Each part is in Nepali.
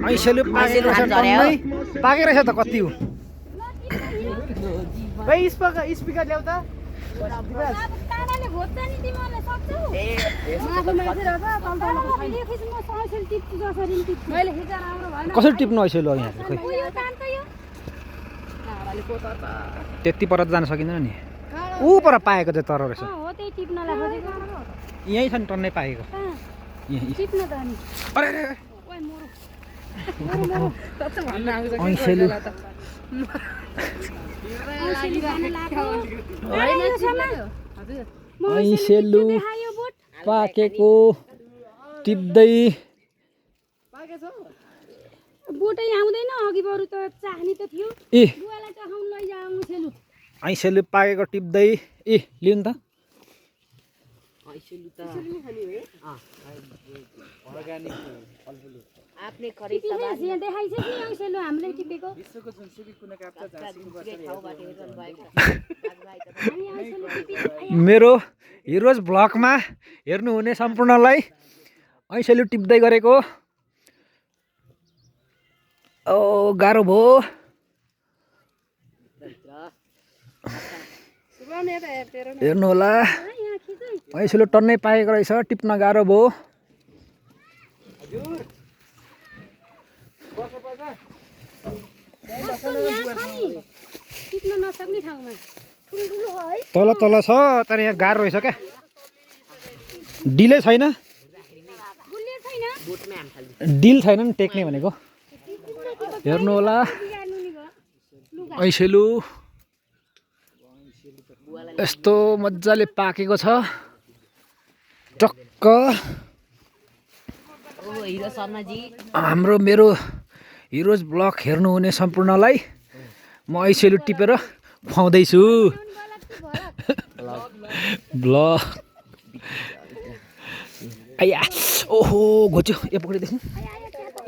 ऐसेलु पाकेको रहेछ टन्नै पाकेको रहेछ त कति हो भाइ स्पिकर ल्याउ त कानाले घोप्छ नि तिमीले सक्छौ माथि माथि राख एकैछिन म सैसेल टिप्छु जसरी नि टिप्छु मैले खिचा राम्रो भएन कसरी टिप्नु ऐसेलु यहाँ खै यो कान त यो नाडाले पोता त त्यति पर जान सकिँदैन नि ऊ पर पाएको चाहिँ तर रहेछ हो त्यही टिप्नलाई खोजेको यहीँ छ नि टन्नै पाएको टिप्न त नि अरे ओइ मोरो मोरो तत्स भन्न आउँछ ऐसेलु ऐसेलु पाकेको टिप्दै बोटै आउँदैन अघि बरु त चाहनी त थियो ए बुवालाई चखाउन लैजाऊ सेलु ऐसेलु पाकेको टिप्दै ए लिनु त ऐसेलु त अर्गानिक फलफुल आपले खरीद यहाँ देखाइछ नि ऐसेलु हामीले टिपेको विश्वको जुनसुकै कुना काप्चा झाँसीको मेरो हिरोज भ्लगमा हेर्नुहुने सम्पूर्णलाई ऐसेलु टिप्दै गरेको ओ गाह्रो भयो हेर्नु होला ऐसेलु टन्नै पाएको रहेछ टिप्न गाह्रो भयो टिप्न नसक्ने ठाउँमा ठुलो है तल तल छ तर यहाँ गाह्रो रहेछ क्या डिलै छैन बुल्ले छैन डिल छैन नि टेक्ने भनेको हेर्नु होला ऐसेलु यस्तो मजाले पाकेको छ टक्क हिरो शर्माजी हाम्रो मेरो हिरोज ब्लग हेर्नुहुने सम्पूर्णलाई म ऐसेलु टिपेर खुवाउँदैछु ब्लग आइया ओहो घोच्यो यो पक्रिँदैछु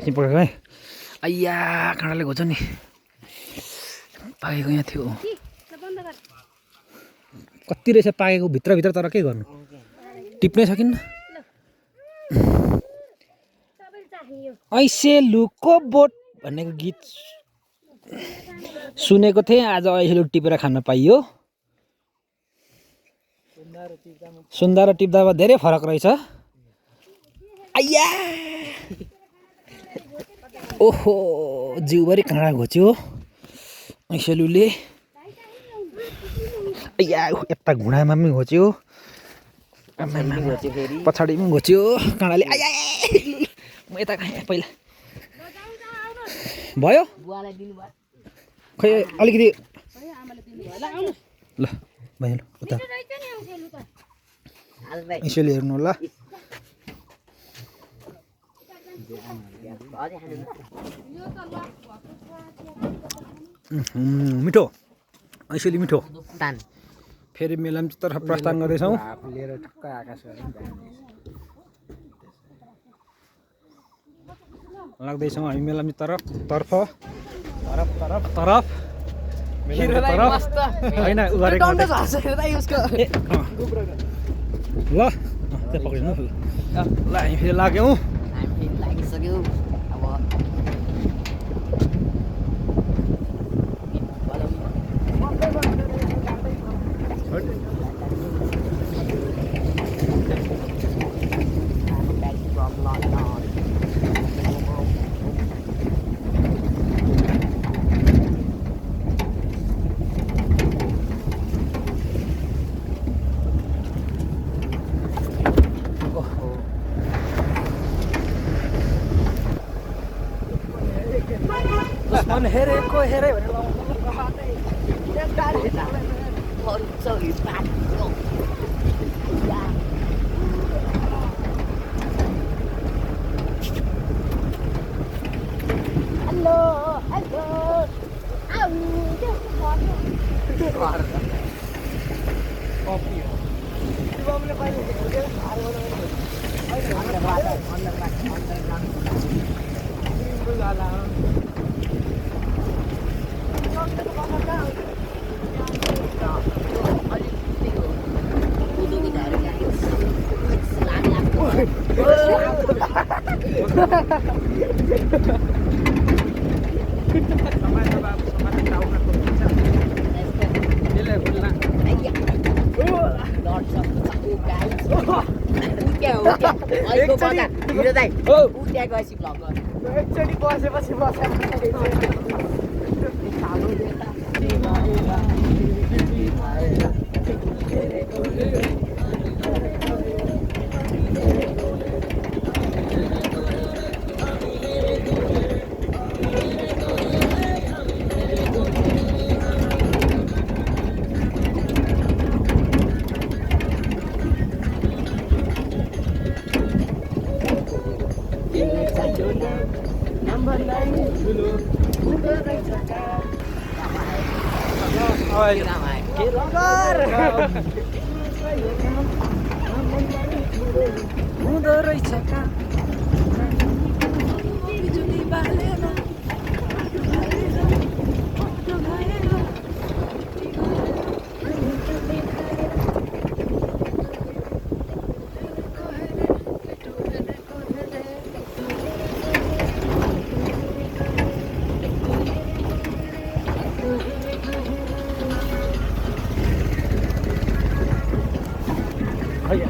यो पक्रेको है आइया काँडाले घोच्यो नि पाकेको यहाँ थियो कति रहेछ पाकेको भित्रभित्र तर के गर्नु टिप्नै सकिन्न ऐसेलुको बोट भन्नेको गीत सुनेको थिएँ आज ऐसेलु टिपेर खान पाइयो सुन्दा र टिप्दामा धेरै फरक रहेछ आइया ओहो जिउभरि काँडा घोच्यो ऐसेलुले आइया यता घुँडामा पनि घोच्यो पछाडि पनि घोच्यो काँडाले आइया म यता खाएँ पहिला भयो खै अलिकति ल भयो उता ऐसेलु हेर्नु होला मिठो ऐसेलु मिठो फेरि मेलामतर्फ प्रस्थान गर्दैछौँ लाग्दैछौँ हामी मेलामी तर्फ होइन उ गरेको ल त्यो पक्रिनु ल हामी फेरि लाग्यौँ लागिसक्यो अब हेरेको हेरे भनेर एकचोटि बसेपछि हुँदो रहेछ का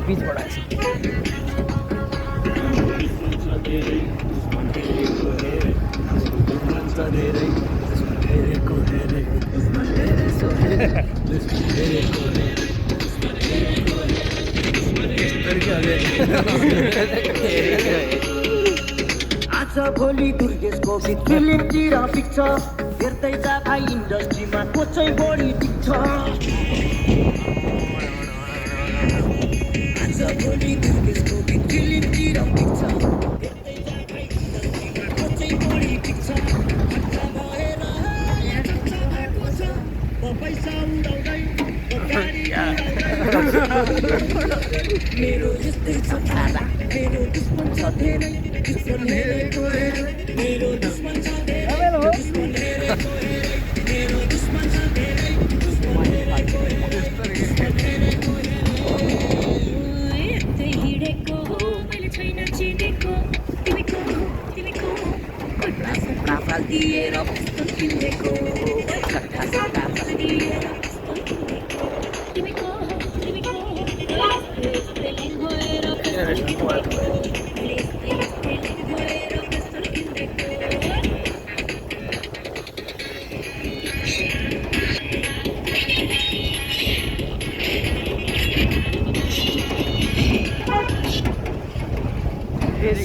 बीचबाट आएछ आज भोलि दुर्गेशको गीत फिल्मतिर फिक्छ हेर्दै जा भाइ इन्डस्ट्रीमा को चाहिँ बढी टिक्छ आज भोलि दुर्गेशको गीत फिल्मतिर फिक्छ हेर्दै जा भाइ इन्डस्ट्रीमा को चाहिँ बढी टिक्छ खर्च भएर यहाँ खर्च भएको छ पैसा उडाउँदै मेरो यस्तै छ खाना मेरो दुश्मन छ धेरै दुश्मन हेरेको हेरे मेरो दुश्मन छ धेरै दुश्मन हेरेको हेरे मेरो दुश्मन छ धेरै दुश्मन हेरेको हेरे दुश्मन हेरेको हेरे यस्तै हिँडेको मैले छैन चिनेको तिमीको राफाल दिएर पिस्तोल किनेको राफाल दिएर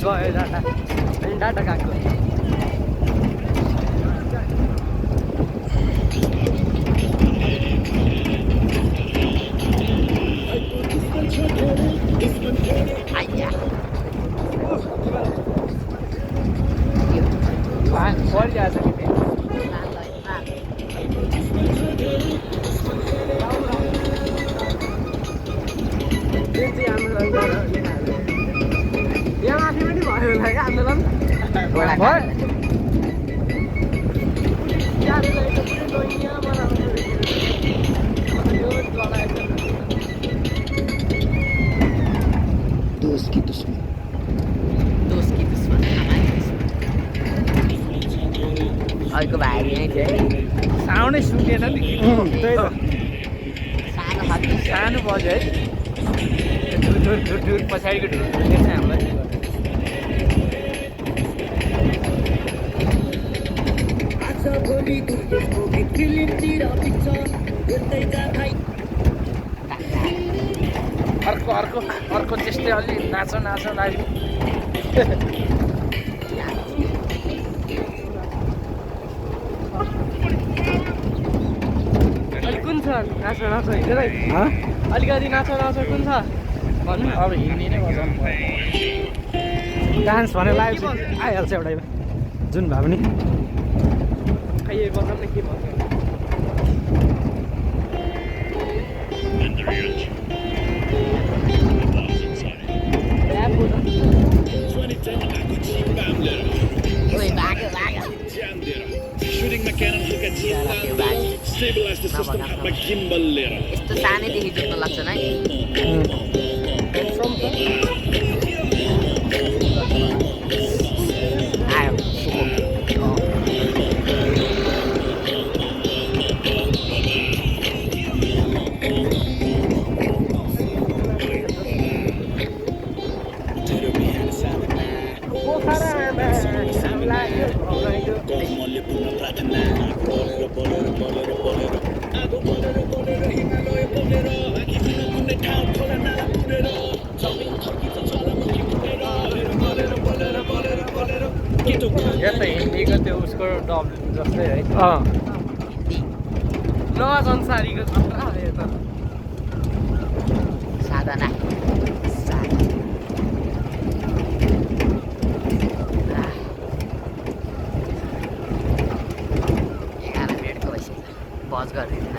गयो डाटा अनि डाटा गएको परिरहेछ यहाँ माथि पनि भयो होला क्या आन्दोलन दोस्त की दुश्मन अहिलेको भाइ यहीँ थियो साउन्डै सुकेन नि सानो बज्यो है ढुर पछाडिको ढुर देख्छ हामीलाई आज भोलि दुर्गेशको गीत फिल्मतिर फिक्छ हेर्दै जा भाइ अर्को त्यस्तै अलि नाच लागि कुन छ नाच हिँडेरै अलिकति नाच कुन छ भन्नु अब हिँड्ने नै बजाउनु पर्यो डान्स भने लाइभ आइहाल्छ एउटा जुन भए पनि खै यही बजाउने के भन्छ यस्तो सानैदेखि जोत्न लाग्छ नै आयो यो त हिन्दीको त्यो उसको डब जस्तै है नसंसारीको छ यो त साधना बज गरिदिनु